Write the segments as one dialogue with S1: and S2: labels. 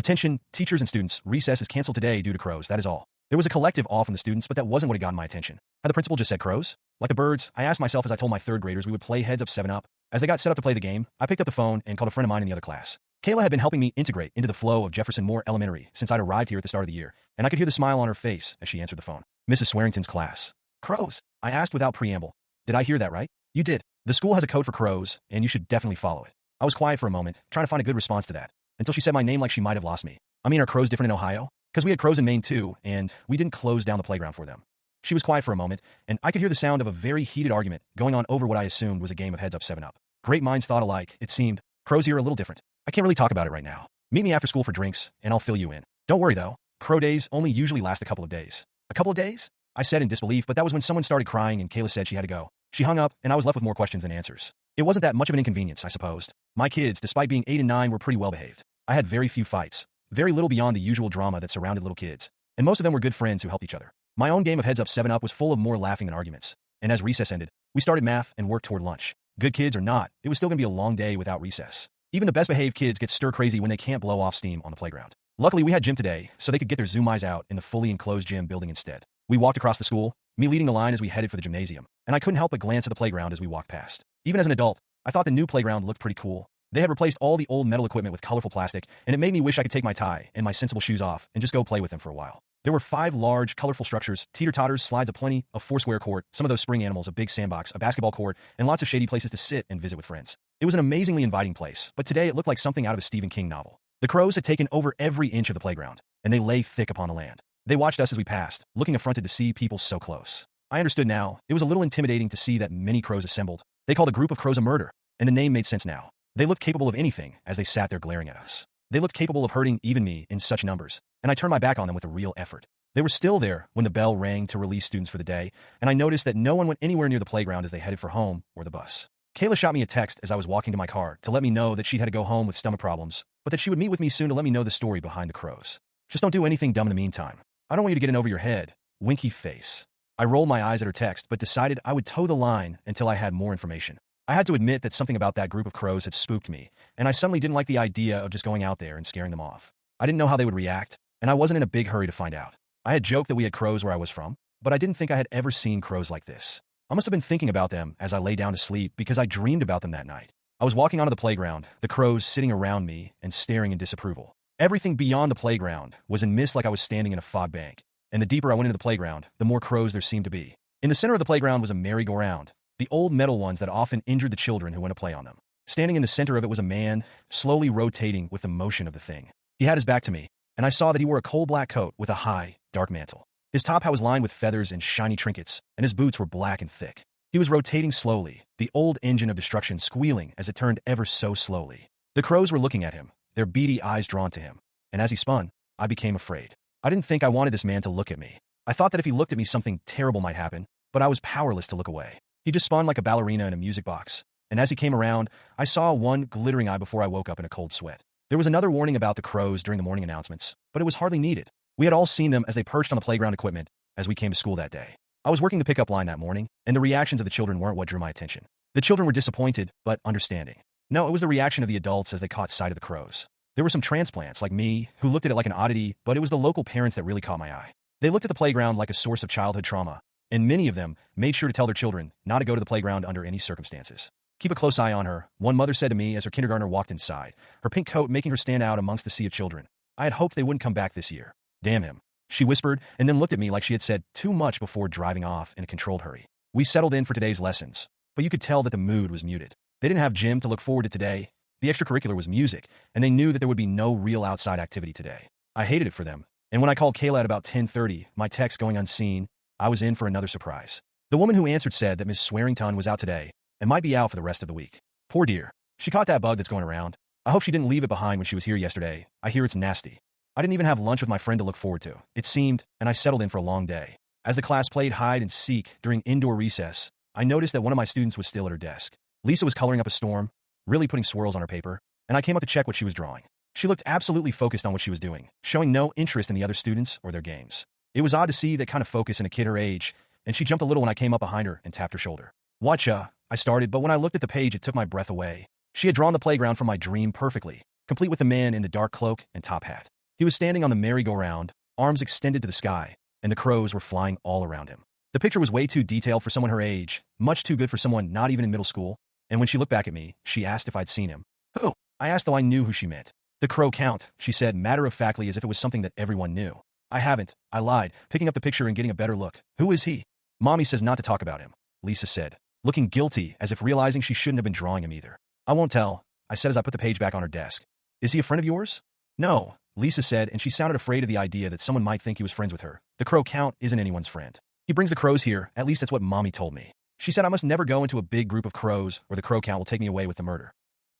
S1: Attention, teachers and students, recess is canceled today due to crows, that is all. There was a collective awe from the students, but that wasn't what had gotten my attention. Had the principal just said crows? Like the birds, I asked myself as I told my third graders we would play Heads Up 7-Up. As they got set up to play the game, I picked up the phone and called a friend of mine in the other class. Kayla had been helping me integrate into the flow of Jefferson Moore Elementary since I'd arrived here at the start of the year, and I could hear the smile on her face as she answered the phone. Mrs. Swearington's class. Crows? I asked without preamble. Did I hear that right? You did. The school has a code for crows, and you should definitely follow it. I was quiet for a moment, trying to find a good response to that, until she said my name like she might have lost me. I mean, are crows different in Ohio? Because we had crows in Maine too, and we didn't close down the playground for them. She was quiet for a moment, and I could hear the sound of a very heated argument going on over what I assumed was a game of Heads Up 7-Up. Great minds thought alike, it seemed. Crows here are a little different. I can't really talk about it right now. Meet me after school for drinks, and I'll fill you in. Don't worry though, crow days only usually last a couple of days. A couple of days? I said in disbelief, but that was when someone started crying and Kayla said she had to go. She hung up, and I was left with more questions than answers. It wasn't that much of an inconvenience, I supposed. My kids, despite being 8 and 9, were pretty well behaved. I had very few fights, very little beyond the usual drama that surrounded little kids, and most of them were good friends who helped each other. My own game of Heads Up 7-Up was full of more laughing than arguments, and as recess ended, we started math and worked toward lunch. Good kids or not, it was still going to be a long day without recess. Even the best-behaved kids get stir-crazy when they can't blow off steam on the playground. Luckily, we had gym today, so they could get their Zoom eyes out in the fully enclosed gym building instead. We walked across the school, me leading the line as we headed for the gymnasium, and I couldn't help but glance at the playground as we walked past. Even as an adult, I thought the new playground looked pretty cool. They had replaced all the old metal equipment with colorful plastic, and it made me wish I could take my tie and my sensible shoes off and just go play with them for a while. There were 5 large, colorful structures, teeter-totters, slides aplenty, a 4-square court, some of those spring animals, a big sandbox, a basketball court, and lots of shady places to sit and visit with friends. It was an amazingly inviting place, but today it looked like something out of a Stephen King novel. The crows had taken over every inch of the playground, and they lay thick upon the land. They watched us as we passed, looking affronted to see people so close. I understood now. It was a little intimidating to see that many crows assembled. They called a group of crows a murder, and the name made sense now. They looked capable of anything as they sat there glaring at us. They looked capable of hurting even me in such numbers, and I turned my back on them with a real effort. They were still there when the bell rang to release students for the day, and I noticed that no one went anywhere near the playground as they headed for home or the bus. Kayla shot me a text as I was walking to my car to let me know that she'd had to go home with stomach problems, but that she would meet with me soon to let me know the story behind the crows. Just don't do anything dumb in the meantime. I don't want you to get in over your head. Winky face. I rolled my eyes at her text, but decided I would toe the line until I had more information. I had to admit that something about that group of crows had spooked me, and I suddenly didn't like the idea of just going out there and scaring them off. I didn't know how they would react, and I wasn't in a big hurry to find out. I had joked that we had crows where I was from, but I didn't think I had ever seen crows like this. I must have been thinking about them as I lay down to sleep because I dreamed about them that night. I was walking onto the playground, the crows sitting around me and staring in disapproval. Everything beyond the playground was in mist like I was standing in a fog bank, and the deeper I went into the playground, the more crows there seemed to be. In the center of the playground was a merry-go-round, the old metal ones that often injured the children who went to play on them. Standing in the center of it was a man, slowly rotating with the motion of the thing. He had his back to me, and I saw that he wore a coal black coat with a high, dark mantle. His top hat was lined with feathers and shiny trinkets, and his boots were black and thick. He was rotating slowly, the old engine of destruction squealing as it turned ever so slowly. The crows were looking at him, their beady eyes drawn to him, and as he spun, I became afraid. I didn't think I wanted this man to look at me. I thought that if he looked at me something terrible might happen, but I was powerless to look away. He just spun like a ballerina in a music box, and as he came around, I saw one glittering eye before I woke up in a cold sweat. There was another warning about the crows during the morning announcements, but it was hardly needed. We had all seen them as they perched on the playground equipment as we came to school that day. I was working the pickup line that morning, and the reactions of the children weren't what drew my attention. The children were disappointed, but understanding. No, it was the reaction of the adults as they caught sight of the crows. There were some transplants, like me, who looked at it like an oddity, but it was the local parents that really caught my eye. They looked at the playground like a source of childhood trauma, and many of them made sure to tell their children not to go to the playground under any circumstances. Keep a close eye on her, one mother said to me as her kindergartner walked inside, her pink coat making her stand out amongst the sea of children. I had hoped they wouldn't come back this year. Damn him. She whispered, and then looked at me like she had said too much before driving off in a controlled hurry. We settled in for today's lessons, but you could tell that the mood was muted. They didn't have gym to look forward to today. The extracurricular was music, and they knew that there would be no real outside activity today. I hated it for them, and when I called Kayla at about 10:30, my text going unseen, I was in for another surprise. The woman who answered said that Miss Swearington was out today and might be out for the rest of the week. Poor dear. She caught that bug that's going around. I hope she didn't leave it behind when she was here yesterday. I hear it's nasty. I didn't even have lunch with my friend to look forward to, it seemed, and I settled in for a long day. As the class played hide and seek during indoor recess, I noticed that one of my students was still at her desk. Lisa was coloring up a storm, really putting swirls on her paper, and I came up to check what she was drawing. She looked absolutely focused on what she was doing, showing no interest in the other students or their games. It was odd to see that kind of focus in a kid her age, and she jumped a little when I came up behind her and tapped her shoulder. Watcha, I started, but when I looked at the page it took my breath away. She had drawn the playground from my dream perfectly, complete with the man in the dark cloak and top hat. He was standing on the merry-go-round, arms extended to the sky, and the crows were flying all around him. The picture was way too detailed for someone her age, much too good for someone not even in middle school, and when she looked back at me, she asked if I'd seen him. Who? I asked, though I knew who she meant. The Crow Count, she said matter-of-factly as if it was something that everyone knew. I haven't, I lied, picking up the picture and getting a better look. Who is he? Mommy says not to talk about him, Lisa said, looking guilty as if realizing she shouldn't have been drawing him either. I won't tell, I said as I put the page back on her desk. Is he a friend of yours? No, Lisa said, and she sounded afraid of the idea that someone might think he was friends with her. The Crow Count isn't anyone's friend. He brings the crows here, at least that's what Mommy told me. She said I must never go into a big group of crows or the Crow Count will take me away with the murder.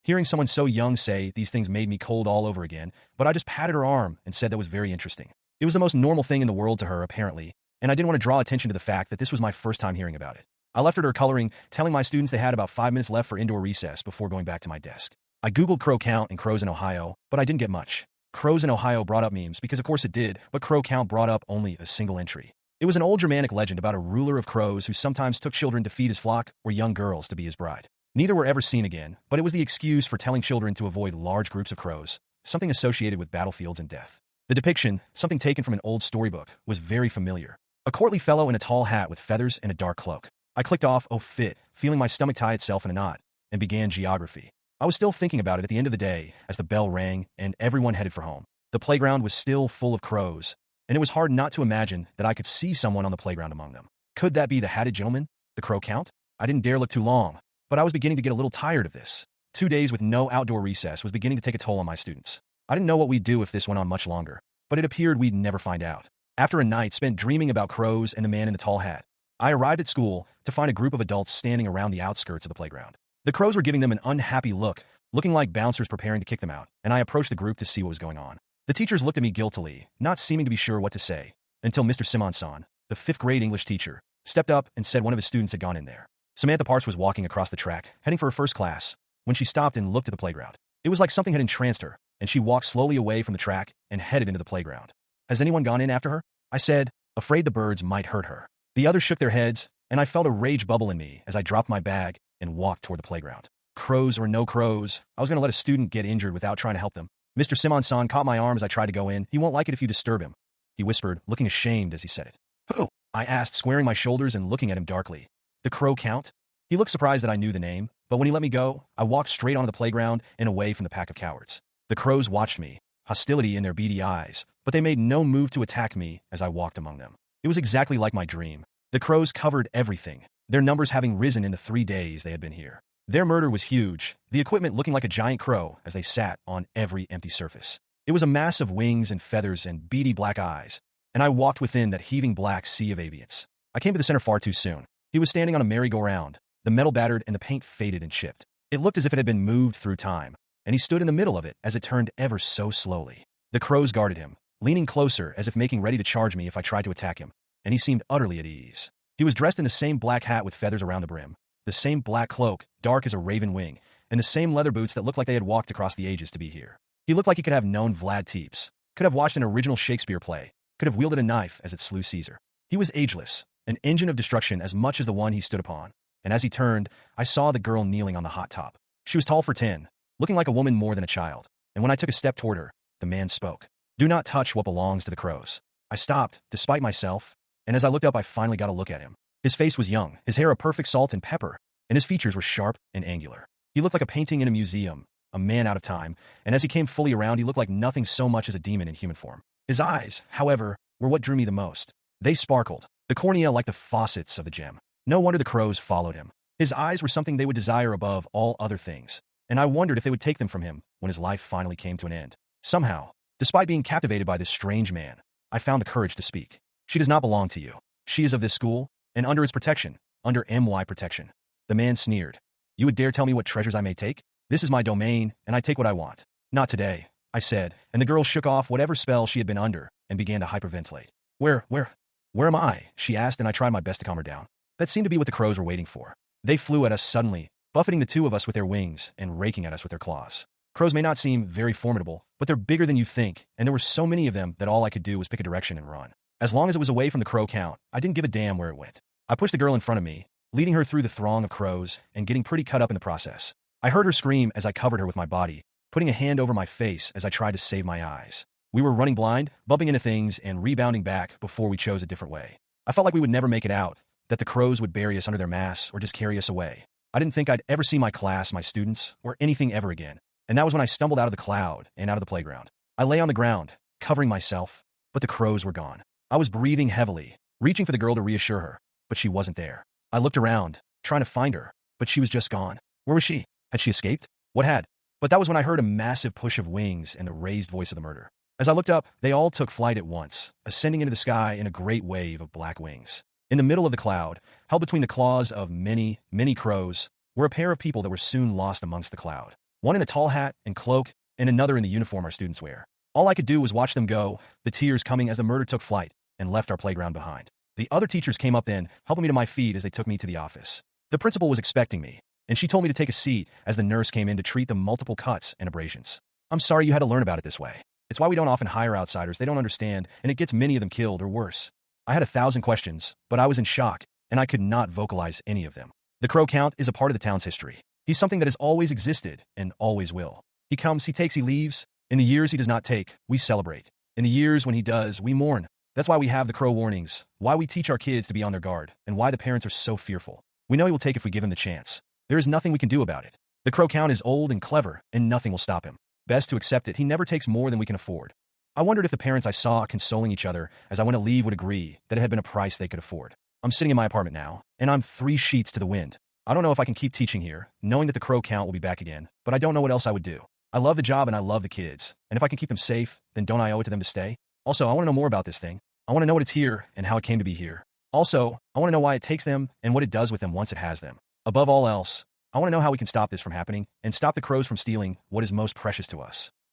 S1: Hearing someone so young say these things made me cold all over again, but I just patted her arm and said that was very interesting. It was the most normal thing in the world to her, apparently, and I didn't want to draw attention to the fact that this was my first time hearing about it. I left her to her coloring, telling my students they had about 5 minutes left for indoor recess before going back to my desk. I googled Crow Count and crows in Ohio, but I didn't get much. Crows in Ohio brought up memes because of course it did, but Crow Count brought up only a single entry. It was an old Germanic legend about a ruler of crows who sometimes took children to feed his flock or young girls to be his bride. Neither were ever seen again, but it was the excuse for telling children to avoid large groups of crows, something associated with battlefields and death. The depiction, something taken from an old storybook, was very familiar. A courtly fellow in a tall hat with feathers and a dark cloak. I clicked off, oh fit, feeling my stomach tie itself in a knot, and began geography. I was still thinking about it at the end of the day as the bell rang and everyone headed for home. The playground was still full of crows, and it was hard not to imagine that I could see someone on the playground among them. Could that be the hatted gentleman, the Crow Count? I didn't dare look too long, but I was beginning to get a little tired of this. 2 days with no outdoor recess was beginning to take a toll on my students. I didn't know what we'd do if this went on much longer, but it appeared we'd never find out. After a night spent dreaming about crows and the man in the tall hat, I arrived at school to find a group of adults standing around the outskirts of the playground. The crows were giving them an unhappy look, looking like bouncers preparing to kick them out, and I approached the group to see what was going on. The teachers looked at me guiltily, not seeming to be sure what to say, until Mr. Simonson, the 5th grade English teacher, stepped up and said one of his students had gone in there. Samantha Parks was walking across the track, heading for her first class, when she stopped and looked at the playground. It was like something had entranced her, and she walked slowly away from the track and headed into the playground. Has anyone gone in after her? I said, afraid the birds might hurt her. The others shook their heads, and I felt a rage bubble in me as I dropped my bag and walked toward the playground. Crows or no crows, I was going to let a student get injured without trying to help them. Mr. Simonson caught my arm as I tried to go in. He won't like it if you disturb him, he whispered, looking ashamed as he said it. Who? I asked, squaring my shoulders and looking at him darkly. The Crow Count? He looked surprised that I knew the name, but when he let me go, I walked straight onto the playground and away from the pack of cowards. The crows watched me, hostility in their beady eyes, but they made no move to attack me as I walked among them. It was exactly like my dream. The crows covered everything, their numbers having risen in the 3 days they had been here. Their murder was huge, the equipment looking like a giant crow as they sat on every empty surface. It was a mass of wings and feathers and beady black eyes, and I walked within that heaving black sea of aviance. I came to the center far too soon. He was standing on a merry-go-round, the metal battered and the paint faded and chipped. It looked as if it had been moved through time, and he stood in the middle of it as it turned ever so slowly. The crows guarded him, leaning closer as if making ready to charge me if I tried to attack him, and he seemed utterly at ease. He was dressed in the same black hat with feathers around the brim, the same black cloak, dark as a raven wing, and the same leather boots that looked like they had walked across the ages to be here. He looked like he could have known Vlad Tepes, could have watched an original Shakespeare play, could have wielded a knife as it slew Caesar. He was ageless, an engine of destruction as much as the one he stood upon, and as he turned, I saw the girl kneeling on the hot top. She was tall for 10, looking like a woman more than a child, and when I took a step toward her, the man spoke. Do not touch what belongs to the crows. I stopped, despite myself, and as I looked up I finally got a look at him. His face was young, his hair a perfect salt and pepper, and his features were sharp and angular. He looked like a painting in a museum, a man out of time, and as he came fully around he looked like nothing so much as a demon in human form. His eyes, however, were what drew me the most. They sparkled, the cornea like the faucets of the gem. No wonder the crows followed him. His eyes were something they would desire above all other things, and I wondered if they would take them from him when his life finally came to an end. Somehow, despite being captivated by this strange man, I found the courage to speak. She does not belong to you. She is of this school, and under its protection, under MY protection. The man sneered. You would dare tell me what treasures I may take? This is my domain, and I take what I want. Not today, I said, and the girl shook off whatever spell she had been under and began to hyperventilate. Where am I? She asked, and I tried my best to calm her down. That seemed to be what the crows were waiting for. They flew at us suddenly, buffeting the two of us with their wings and raking at us with their claws. Crows may not seem very formidable, but they're bigger than you think, and there were so many of them that all I could do was pick a direction and run. As long as it was away from the Crow Count, I didn't give a damn where it went. I pushed the girl in front of me, leading her through the throng of crows and getting pretty cut up in the process. I heard her scream as I covered her with my body, putting a hand over my face as I tried to save my eyes. We were running blind, bumping into things, and rebounding back before we chose a different way. I felt like we would never make it out, that the crows would bury us under their mass or just carry us away. I didn't think I'd ever see my class, my students, or anything ever again. And that was when I stumbled out of the cloud and out of the playground. I lay on the ground, covering myself, but the crows were gone. I was breathing heavily, reaching for the girl to reassure her, but she wasn't there. I looked around, trying to find her, but she was just gone. Where was she? Had she escaped? What had? But that was when I heard a massive push of wings and the raised voice of the murder. As I looked up, they all took flight at once, ascending into the sky in a great wave of black wings. In the middle of the cloud, held between the claws of many, many crows, were a pair of people that were soon lost amongst the cloud. One in a tall hat and cloak, and another in the uniform our students wear. All I could do was watch them go, the tears coming as the murder took flight and left our playground behind. The other teachers came up then, helping me to my feet as they took me to the office. The principal was expecting me, and she told me to take a seat as the nurse came in to treat the multiple cuts and abrasions. I'm sorry you had to learn about it this way. It's why we don't often hire outsiders. They don't understand, and it gets many of them killed or worse. I had 1,000 questions, but I was in shock, and I could not vocalize any of them. The Crow Count is a part of the town's history. He's something that has always existed and always will. He comes, he takes, he leaves. In the years he does not take, we celebrate. In the years when he does, we mourn. That's why we have the crow warnings, why we teach our kids to be on their guard, and why the parents are so fearful. We know he will take if we give him the chance. There is nothing we can do about it. The Crow Count is old and clever, and nothing will stop him. Best to accept it. He never takes more than we can afford. I wondered if the parents I saw consoling each other as I went to leave would agree that it had been a price they could afford. I'm sitting in my apartment now, and I'm 3 sheets to the wind. I don't know if I can keep teaching here, knowing that the Crow Count will be back again, but I don't know what else I would do. I love the job and I love the kids, and if I can keep them safe, then don't I owe it to them to stay? Also, I want to know more about this thing. I want to know what it's here and how it came to be here. Also, I want to know why it takes them and what it does with them once it has them. Above all else, I want to know how we can stop this from happening and stop the crows from stealing what is most precious to us.